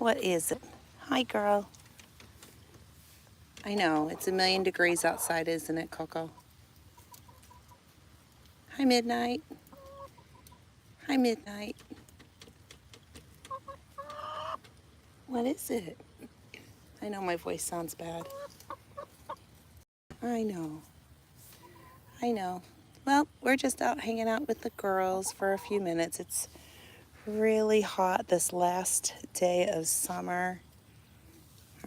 What is it? Hi, girl. I know, it's 1,000,000 degrees outside, isn't it, Coco? Hi, Midnight. Hi, Midnight. What is it? I know my voice sounds bad. I know. I know. Well, we're just out hanging out with the girls for a few minutes. It's really hot this last day of summer.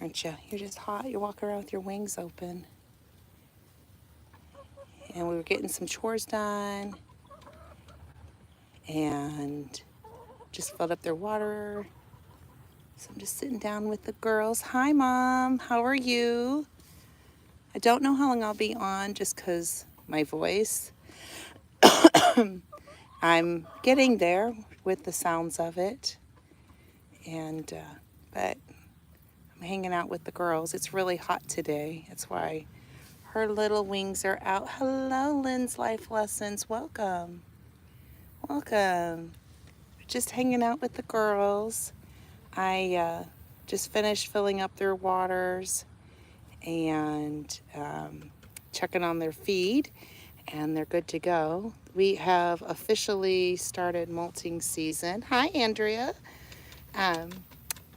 Aren't you? You're just hot. You're walking around with your wings open. And we were getting some chores done and just filled up their water. So I'm just sitting down with the girls. Hi, Mom. How are you? I don't know how long I'll be on just because my voice. I'm getting there with the sounds of it. But I'm hanging out with the girls. It's really hot today. That's why her little wings are out. Hello, Lynn's Life Lessons. Welcome. Welcome. Just hanging out with the girls. I just finished filling up their waters and checking on their feed, and they're good to go. We have officially started molting season. Hi, Andrea.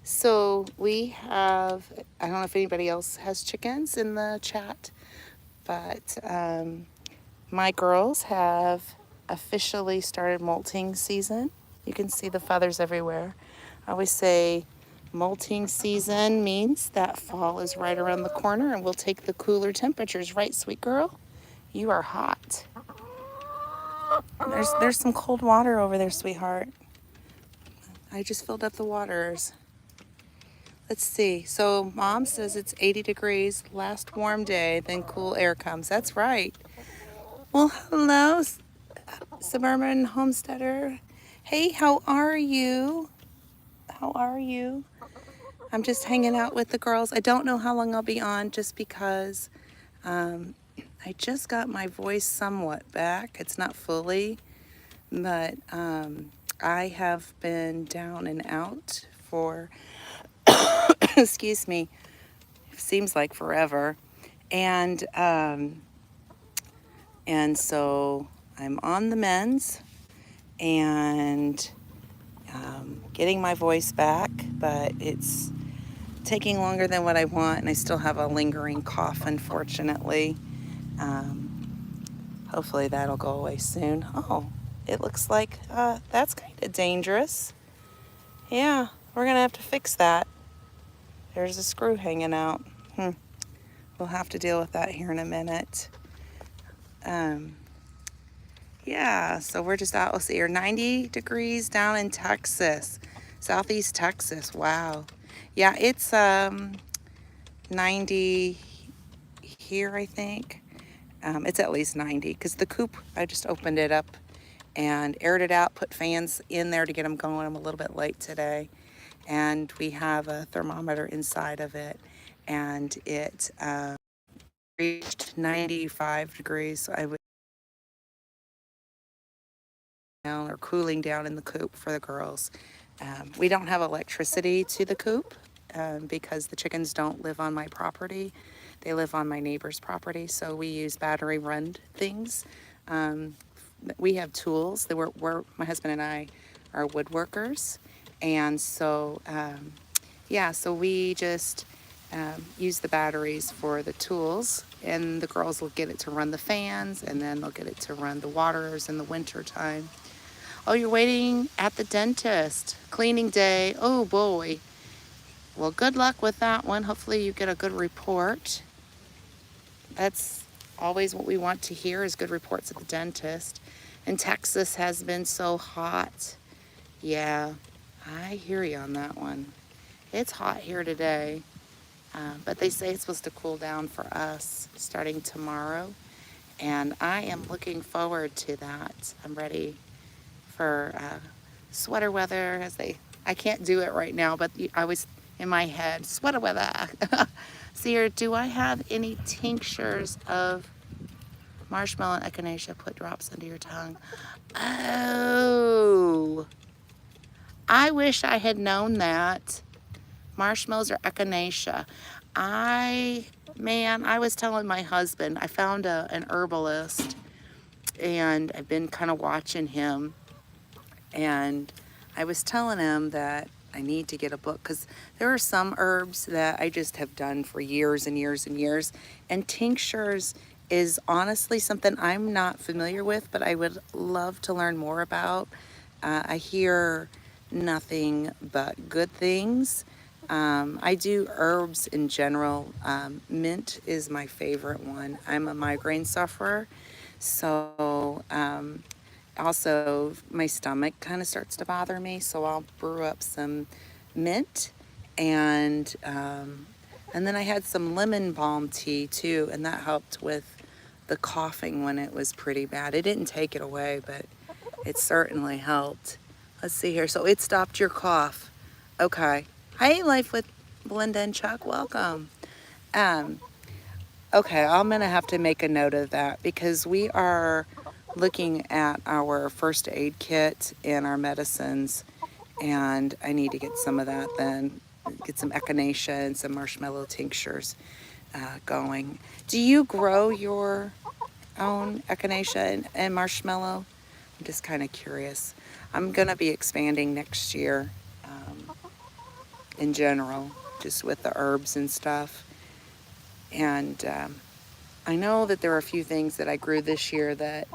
So we have, I don't know if anybody else has chickens in the chat, but my girls have officially started molting season. You can see the feathers everywhere. I always say molting season means that fall is right around the corner and we'll take the cooler temperatures, right, sweet girl? You are hot. There's some cold water over there, sweetheart. I just filled up the waters. Let's see. So Mom says it's 80 degrees, last warm day, then cool air comes. That's right. Well, hello, Suburban Homesteader. Hey, how are you? How are you? I'm just hanging out with the girls. I don't know how long I'll be on just because I just got my voice somewhat back. It's not fully, but I have been down and out for, excuse me, it seems like forever. And so I'm on the mends and getting my voice back, but it's taking longer than what I want, and I still have a lingering cough, unfortunately. Hopefully that'll go away soon. Oh, it looks like that's kind of dangerous. Yeah, we're gonna have to fix that. There's a screw hanging out. We'll have to deal with that here in a minute. Yeah, so we're just out. Let's see here, 90 degrees down in Texas, southeast Texas. Wow. Yeah, it's 90 here, I think. It's at least 90 because the coop, I just opened it up and aired it out, put fans in there to get them going. I'm a little bit late today. And we have a thermometer inside of it, and it reached 95 degrees. So I was down or cooling down in the coop for the girls. We don't have electricity to the coop because the chickens don't live on my property. They live on my neighbor's property, so we use battery run things. We have tools. My husband and I are woodworkers, and so so we just use the batteries for the tools, and the girls will get it to run the fans, and then they'll get it to run the waters in the winter time. Oh, you're waiting at the dentist. Cleaning day. Oh boy. Well, good luck with that one. Hopefully you get a good report. That's always what we want to hear is good reports at the dentist. And Texas has been so hot. Yeah, I hear you on that one. It's hot here today. But they say it's supposed to cool down for us starting tomorrow. And I am looking forward to that. I'm ready for sweater weather, I can't do it right now, but I was in my head, sweater weather. See here, do I have any tinctures of marshmallow and echinacea? Put drops under your tongue. Oh, I wish I had known that. Marshmallows or echinacea? I was telling my husband, I found an herbalist, and I've been kind of watching him, and I was telling him that I need to get a book because there are some herbs that I just have done for years and years and years, and tinctures is honestly something I'm not familiar with, but I would love to learn more about. I hear nothing but good things. I do herbs in general. Mint is my favorite one. I'm a migraine sufferer, so also my stomach kind of starts to bother me, so I'll brew up some mint, and and then I had some lemon balm tea too, and that helped with the coughing when it was pretty bad. It didn't take it away, but it certainly helped. Let's see here. So it stopped your cough. Okay. Hey, Life with Belinda and Chuck, welcome. Um, okay, I'm gonna have to make a note of that because we are looking at our first aid kit and our medicines, and I need to get some of that then. Get some echinacea and some marshmallow tinctures going. Do you grow your own echinacea and marshmallow? I'm just kind of curious. I'm gonna be expanding next year in general, just with the herbs and stuff. And I know that there are a few things that I grew this year that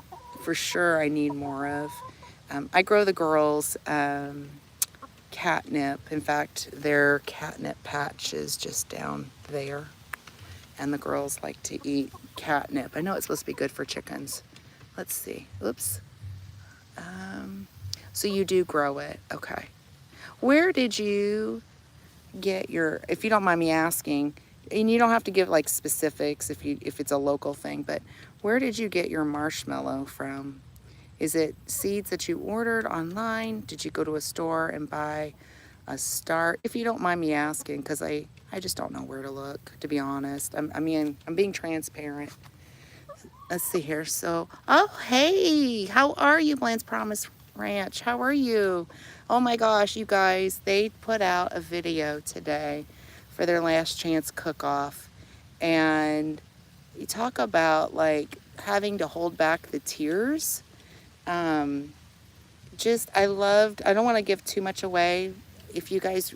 for sure I need more of. I grow the girls catnip. In fact, their catnip patch is just down there. And the girls like to eat catnip. I know it's supposed to be good for chickens. Let's see. Oops. So you do grow it. Okay. Where did you get your, if you don't mind me asking, and you don't have to give like specifics if it's a local thing, but where did you get your marshmallow from? Is it seeds that you ordered online? Did you go to a store and buy a start? If you don't mind me asking, because I just don't know where to look, to be honest. I'm being transparent. Let's see here. So, oh, hey, how are you, Bland's Promise Ranch? How are you? Oh my gosh, you guys, they put out a video today for their Last Chance cook-off. And you talk about like having to hold back the tears. I don't want to give too much away. If you guys,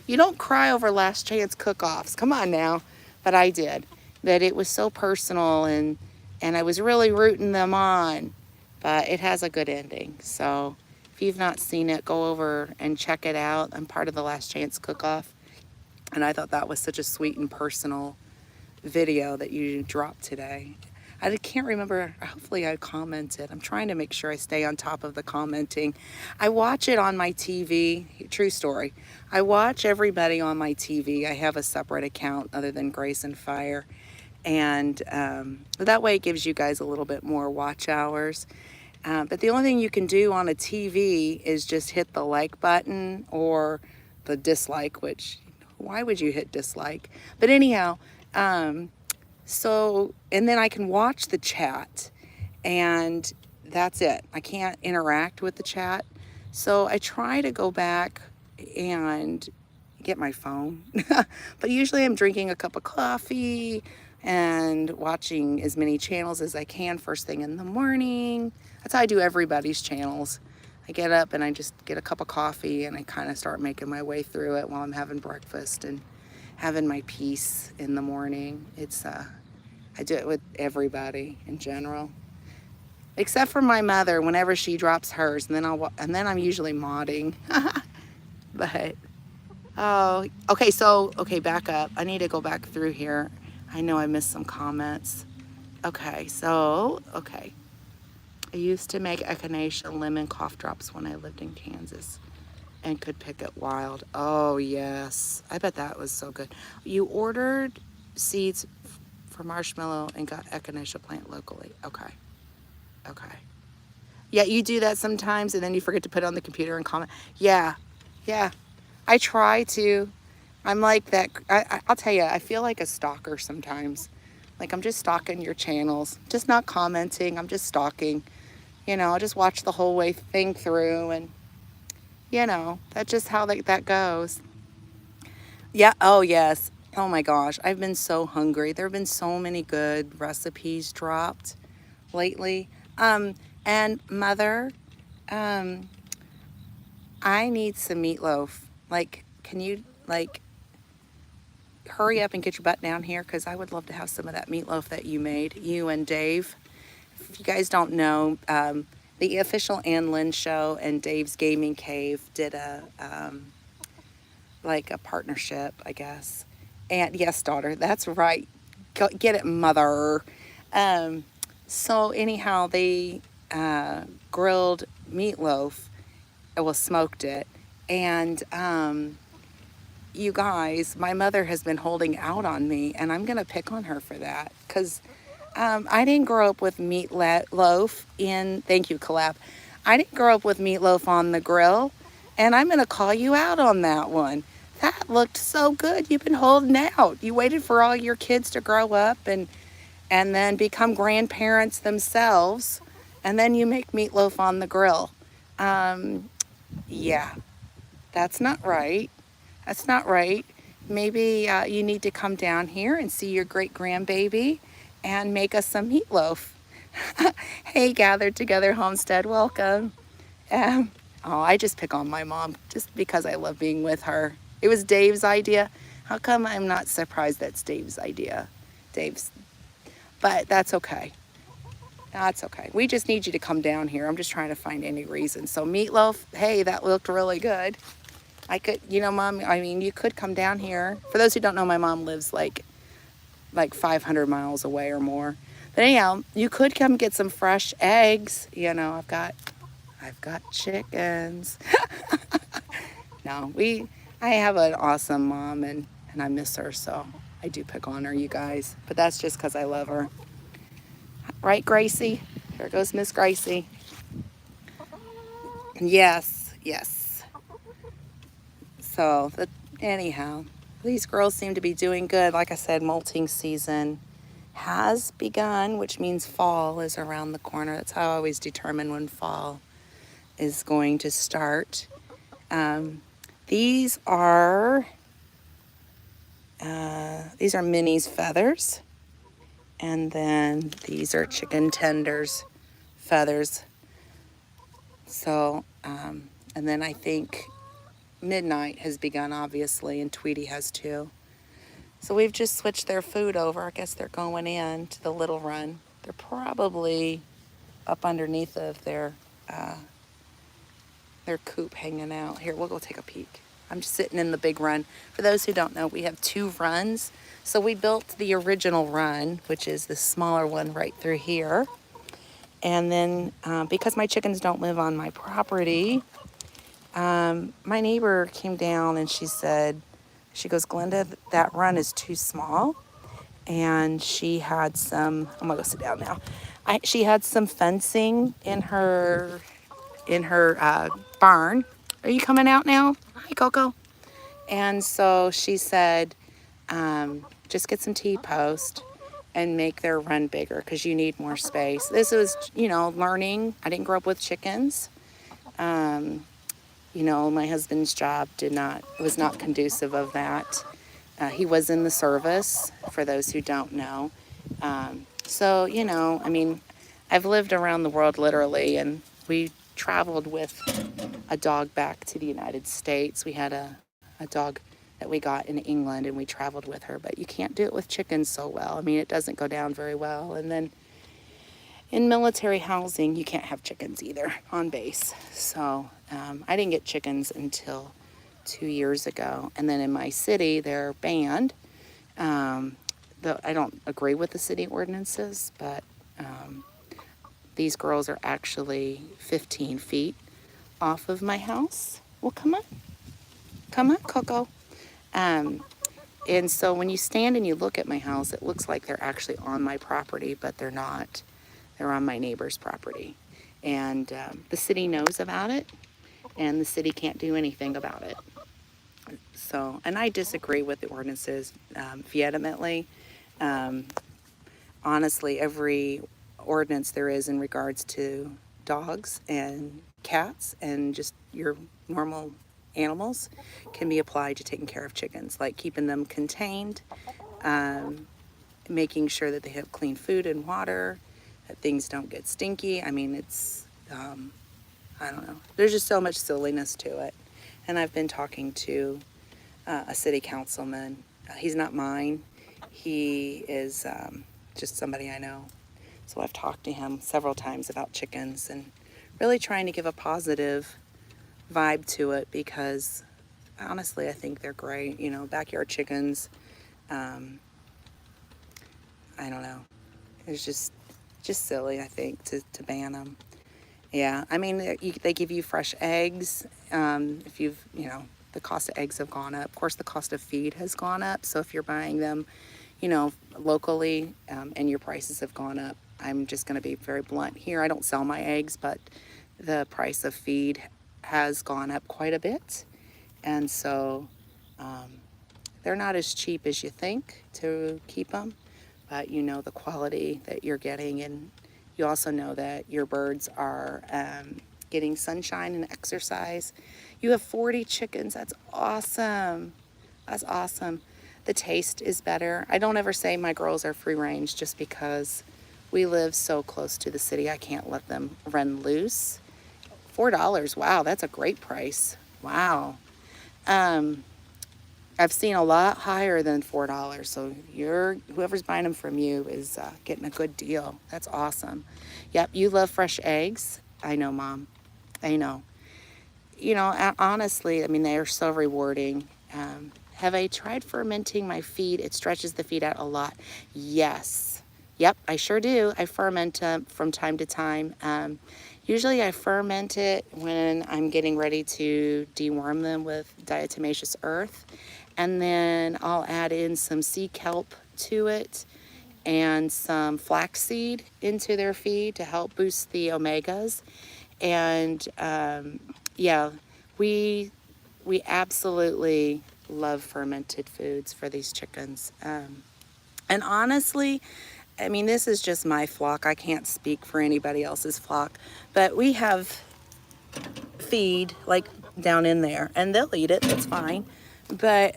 you don't cry over Last Chance cook-offs. Come on now. But I did. That it was so personal, and I was really rooting them on. But it has a good ending. So if you've not seen it, go over and check it out. I'm part of the Last Chance cook-off. And I thought that was such a sweet and personal video that you dropped today. I can't remember, hopefully I commented. I'm trying to make sure I stay on top of the commenting. I watch it on my TV, true story. I watch everybody on my TV. I have a separate account other than Grace and Fire. And that way it gives you guys a little bit more watch hours. But the only thing you can do on a TV is just hit the like button or the dislike, which, why would you hit dislike? But anyhow, so, and then I can watch the chat, and that's it. I can't interact with the chat. So I try to go back and get my phone. But usually I'm drinking a cup of coffee and watching as many channels as I can first thing in the morning. That's how I do everybody's channels. I get up and I just get a cup of coffee and I kind of start making my way through it while I'm having breakfast and having my peace in the morning. I do it with everybody in general, except for my mother. Whenever she drops hers, and then I'm usually modding. But oh, okay. So back up. I need to go back through here. I know I missed some comments. Okay, I used to make echinacea lemon cough drops when I lived in Kansas and could pick it wild. Oh, yes. I bet that was so good. You ordered seeds for marshmallow and got echinacea plant locally. Okay. Yeah, you do that sometimes and then you forget to put it on the computer and comment. Yeah. I try to. I'm like that. I'll tell you, I feel like a stalker sometimes. Like I'm just stalking your channels. Just not commenting. I'm just stalking. I'll just watch the whole thing through, and that's just how that goes. Yeah, oh yes. Oh my gosh, I've been so hungry. There have been so many good recipes dropped lately. Um, and mother, um, I need some meatloaf. Like, can you like hurry up and get your butt down here? Because I would love to have some of that meatloaf that you made, you and Dave. If you guys don't know, the official Ann Lynn show and Dave's Gaming Cave did a like a partnership, I guess. And yes, daughter, that's right. Get it, mother. Um, so anyhow, they grilled meatloaf. Well, smoked it, and you guys, my mother has been holding out on me, and I'm gonna pick on her for that because I didn't grow up with meatloaf in. Thank you, collab. I didn't grow up with meatloaf on the grill, and I'm gonna call you out on that one. That looked so good. You've been holding out. You waited for all your kids to grow up and then become grandparents themselves, and then you make meatloaf on the grill. Yeah, that's not right. That's not right. Maybe you need to come down here and see your great grandbaby and make us some meatloaf. Hey, gathered together homestead, welcome. Um, oh, I just pick on my mom just because I love being with her. It was Dave's idea. How come I'm not surprised that's Dave's idea? Dave's, but that's okay. That's okay. We just need you to come down here. I'm just trying to find any reason. So meatloaf, hey, that looked really good. I could, you know, mom, I mean, you could come down here. For those who don't know, my mom lives like 500 miles away or more. But anyhow, you could come get some fresh eggs. You know, I've got chickens. No, I have an awesome mom and I miss her, so I do pick on her, you guys. But that's just because I love her. Right, Gracie? There goes Miss Gracie. Yes, yes. So, anyhow, these girls seem to be doing good. Like I said, molting season has begun, which means fall is around the corner. That's how I always determine when fall is going to start. Um, these are Minnie's feathers, and then these are chicken tenders feathers. So, and then I think midnight has begun, obviously, and Tweety has too. So we've just switched their food over. I guess they're going in to the little run. They're probably up underneath of their coop hanging out. Here, we'll go take a peek. I'm just sitting in the big run. For those who don't know, we have two runs. So we built the original run, which is the smaller one right through here. And then because my chickens don't live on my property, my neighbor came down and she goes, Glenda, that run is too small. And she had I'm gonna go sit down now. She had some fencing in her barn. Are you coming out now? Hi, Coco. And so she said, just get some T-post and make their run bigger because you need more space. This was, learning. I didn't grow up with chickens. My husband's job was not conducive of that. He was in the service, for those who don't know. So, I mean, I've lived around the world literally, and we traveled with a dog back to the United States. We had a dog that we got in England, and we traveled with her, but you can't do it with chickens so well. I mean, it doesn't go down very well. And then in military housing, you can't have chickens either on base. So I didn't get chickens until 2 years ago. And then in my city, they're banned. I don't agree with the city ordinances, but these girls are actually 15 feet off of my house. Well, come on. Come on, Coco. And so when you stand and you look at my house, it looks like they're actually on my property, but they're not. They're on my neighbor's property. And the city knows about it, and the city can't do anything about it. So, and I disagree with the ordinances vehemently. Honestly, every ordinance there is in regards to dogs and cats and just your normal animals can be applied to taking care of chickens, like keeping them contained, um, making sure that they have clean food and water, that things don't get stinky. I mean, I don't know. There's just so much silliness to it. And I've been talking to a city councilman. He's not mine. He is just somebody I know. So I've talked to him several times about chickens and really trying to give a positive vibe to it because honestly, I think they're great. You know, backyard chickens, um, I don't know. It's just silly, I think, to ban them. Yeah, I mean, they give you fresh eggs. If the cost of eggs have gone up. Of course, the cost of feed has gone up. So if you're buying them, locally, and your prices have gone up, I'm just going to be very blunt here. I don't sell my eggs, but the price of feed has gone up quite a bit. And so um, they're not as cheap as you think to keep them, but you know the quality that you're getting, and you also know that your birds are getting sunshine and exercise. You have 40 chickens. That's awesome. That's awesome. The taste is better. I don't ever say my girls are free range just because we live so close to the city. I can't let them run loose. $4. Wow, that's a great price. Wow. Um, I've seen a lot higher than $4, so whoever's buying them from you is getting a good deal. That's awesome. Yep, you love fresh eggs. I know, Mom. I know. Honestly, I mean, they are so rewarding. Have I tried fermenting my feed? It stretches the feed out a lot. Yes. Yep, I sure do. I ferment them from time to time. Usually I ferment it when I'm getting ready to deworm them with diatomaceous earth. And then I'll add in some sea kelp to it and some flaxseed into their feed to help boost the omegas. And yeah, we absolutely love fermented foods for these chickens. And honestly, I mean, this is just my flock. I can't speak for anybody else's flock, but we have feed like down in there, and they'll eat it. That's fine. But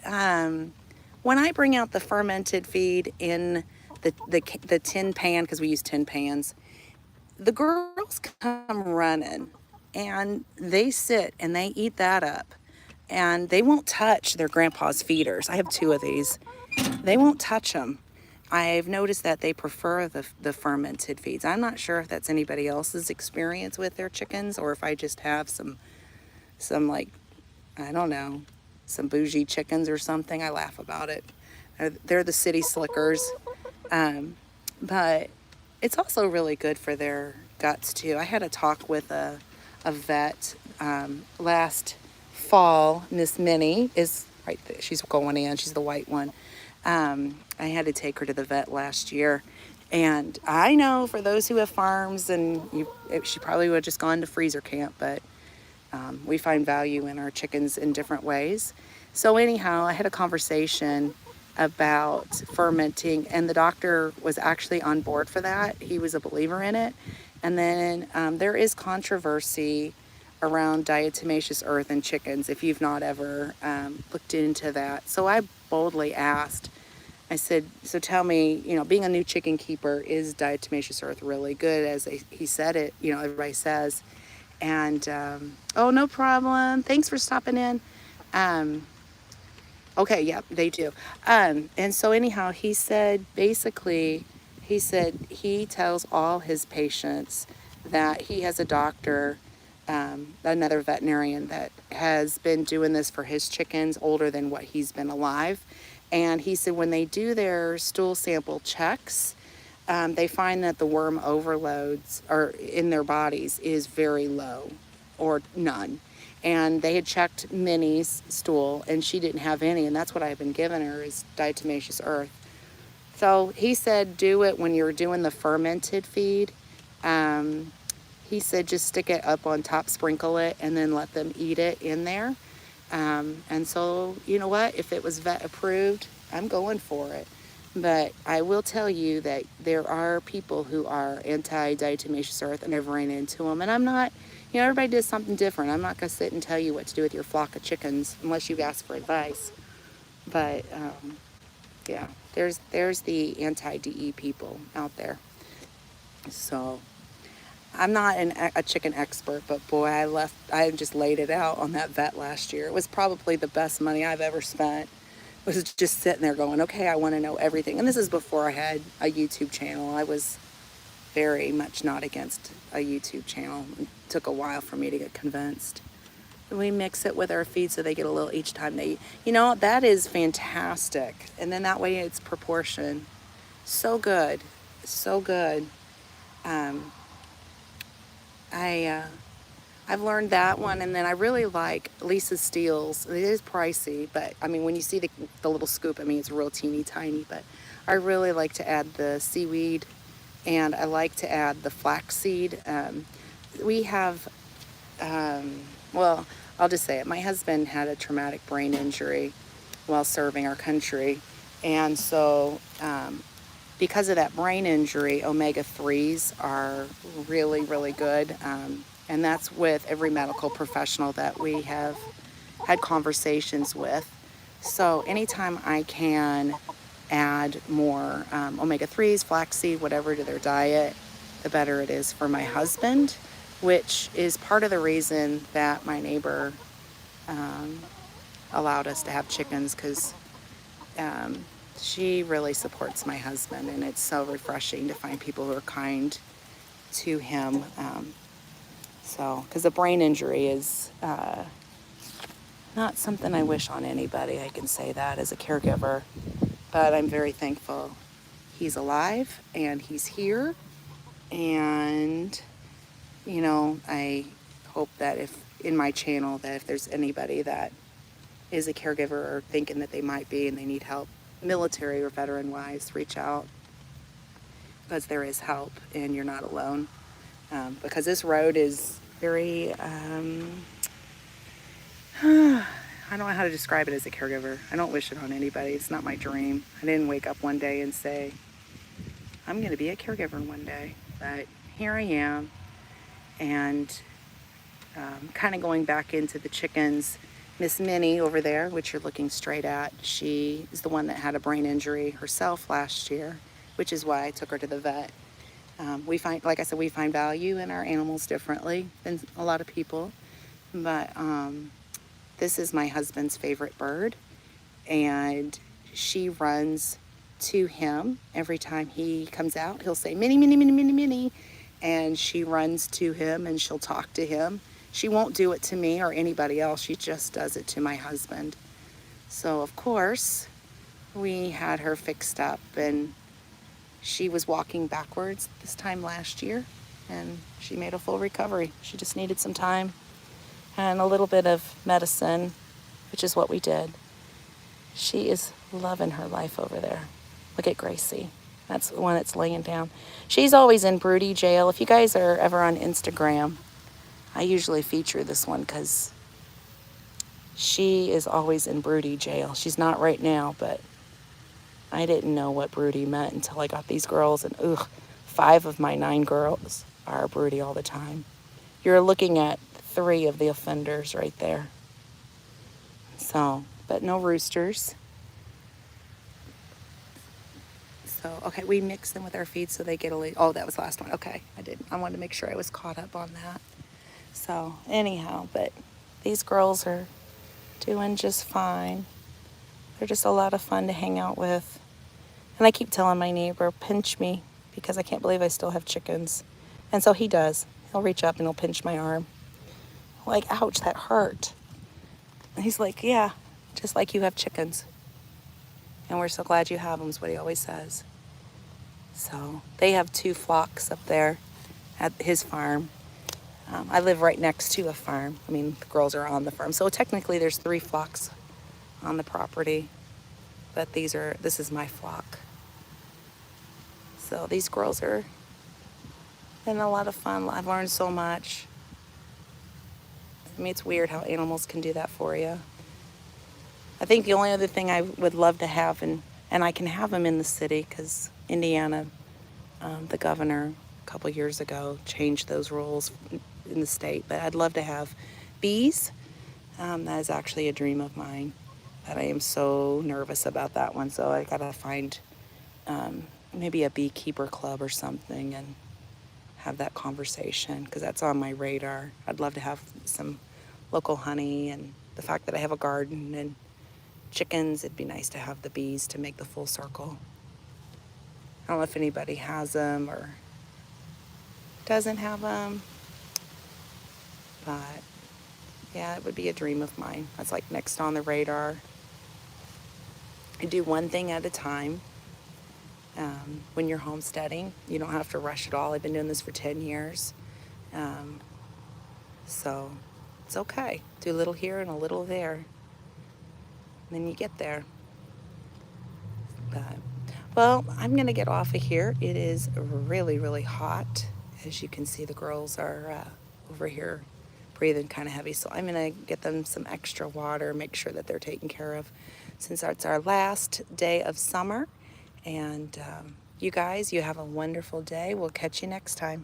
when I bring out the fermented feed in the tin pan, because we use tin pans, the girls come running and they sit and they eat that up, and they won't touch their grandpa's feeders. I have two of these. They won't touch them. I've noticed that they prefer the fermented feeds. I'm not sure if that's anybody else's experience with their chickens, or if I just have some like, I don't know, some bougie chickens or something. I laugh about it. They're the city slickers. But it's also really good for their guts too. I had a talk with a vet last fall. Miss Minnie is right there. She's going in. She's the white one. I had to take her to the vet last year. And I know for those who have farms, she probably would have just gone to freezer camp, but we find value in our chickens in different ways. So anyhow, I had a conversation about fermenting, and the doctor was actually on board for that. He was a believer in it. And then there is controversy around diatomaceous earth in chickens if you've not ever looked into that. So I boldly asked, I said, so tell me, being a new chicken keeper, is diatomaceous earth really good as he said it, everybody says. And, oh, no problem. Thanks for stopping in. Okay, yep, they do. And so anyhow, he said, basically, he tells all his patients that he has a doctor, another veterinarian that has been doing this for his chickens older than what he's been alive. And he said when they do their stool sample checks, they find that the worm overloads or in their bodies is very low or none. And they had checked Minnie's stool and she didn't have any, and that's what I've been giving her is diatomaceous earth. So he said do it when you're doing the fermented feed. He said just stick it up on top, sprinkle it, and then let them eat it in there. And so, you know what, if it was vet approved, I'm going for it. But I will tell you that there are people who are anti-diatomaceous earth, and I've ran into them. And I'm not, You know, everybody does something different. I'm not going to sit and tell you what to do with your flock of chickens unless you've asked for advice. But yeah, there's the anti-DE people out there. So I'm not a chicken expert, but boy, I just laid it out on that vet last year. It was probably the best money I've ever spent. Was just sitting there going, okay, I want to know everything. And this is before I had a YouTube channel. I was very much not against a YouTube channel. It took a while for me to get convinced. We mix it with our feed so they get a little each time they eat. You know, that is fantastic. And then that way it's proportion. So good. So good. I've learned that one, and then I really like Lisa Steele's. It is pricey, but I mean, when you see the little scoop, I mean, it's real teeny tiny, but I really like to add the seaweed, and I like to add the flaxseed. We have, well, I'll just say it. My husband had a traumatic brain injury while serving our country, and so because of that brain injury, omega-3s are really, really good. And that's with every medical professional that we have had conversations with. So anytime I can add more omega-3s, flaxseed, whatever to their diet, the better it is for my husband, which is part of the reason that my neighbor allowed us to have chickens, because she really supports my husband, and it's so refreshing to find people who are kind to him. So, because a brain injury is not something I wish on anybody, I can say that as a caregiver, but I'm very thankful he's alive and he's here. And, you know, I hope that if in my channel, that if there's anybody that is a caregiver or thinking that they might be and they need help, military or veteran wise, reach out, because there is help and you're not alone. Because this road is very, I don't know how to describe it as a caregiver. I don't wish it on anybody. It's not my dream. I didn't wake up one day and say, I'm going to be a caregiver one day. But here I am. And kind of going back into the chickens, Miss Minnie over there, which you're looking straight at, she is the one that had a brain injury herself last year, which is why I took her to the vet. We find, like I said, we find value in our animals differently than a lot of people. But this is my husband's favorite bird, and she runs to him every time he comes out. He'll say, Minnie, Minnie, Minnie, Minnie, Minnie, and she runs to him and she'll talk to him. She won't do it to me or anybody else. She just does it to my husband. So, of course, we had her fixed up, and she was walking backwards this time last year, and she made a full recovery. She just needed some time and a little bit of medicine, which is what we did. She is loving her life over there. Look at Gracie. That's the one that's laying down. She's always in broody jail. If you guys are ever on Instagram, I usually feature this one because she is always in broody jail. She's not right now, but I didn't know what broody meant until I got these girls, and 5 of my 9 girls are broody all the time. You're looking at 3 of the offenders right there. So, but no roosters. So, okay, we mix them with our feed so they get a little, that was the last one. Okay, I wanted to make sure I was caught up on that. So, anyhow, but these girls are doing just fine. They're just a lot of fun to hang out with. And I keep telling my neighbor, pinch me, because I can't believe I still have chickens. And so he does. He'll reach up and he'll pinch my arm. Like, ouch, that hurt. And he's like, yeah, just like you have chickens. And we're so glad you have them, is what he always says. So they have 2 flocks up there at his farm. I live right next to a farm. I mean, the girls are on the farm. So technically there's 3 flocks on the property. But this is my flock. So these girls are been a lot of fun. I've learned so much. I mean, it's weird how animals can do that for you. I think the only other thing I would love to have, and I can have them in the city, because Indiana, the governor a couple years ago changed those rules in the state, but I'd love to have bees. That is actually a dream of mine, but I am so nervous about that one. So I gotta find maybe a beekeeper club or something and have that conversation because that's on my radar. I'd love to have some local honey, and the fact that I have a garden and chickens, it'd be nice to have the bees to make the full circle. I don't know if anybody has them or doesn't have them, but yeah, it would be a dream of mine. That's like next on the radar. I do one thing at a time. When you're homesteading, you don't have to rush it all. I've been doing this for 10 years. Um, so it's okay. Do a little here and a little there. And then you get there. But, well, I'm going to get off of here. It is really, really hot. As you can see, the girls are over here breathing kind of heavy. So I'm going to get them some extra water, make sure that they're taken care of since it's our last day of summer. And you guys, you have a wonderful day. We'll catch you next time.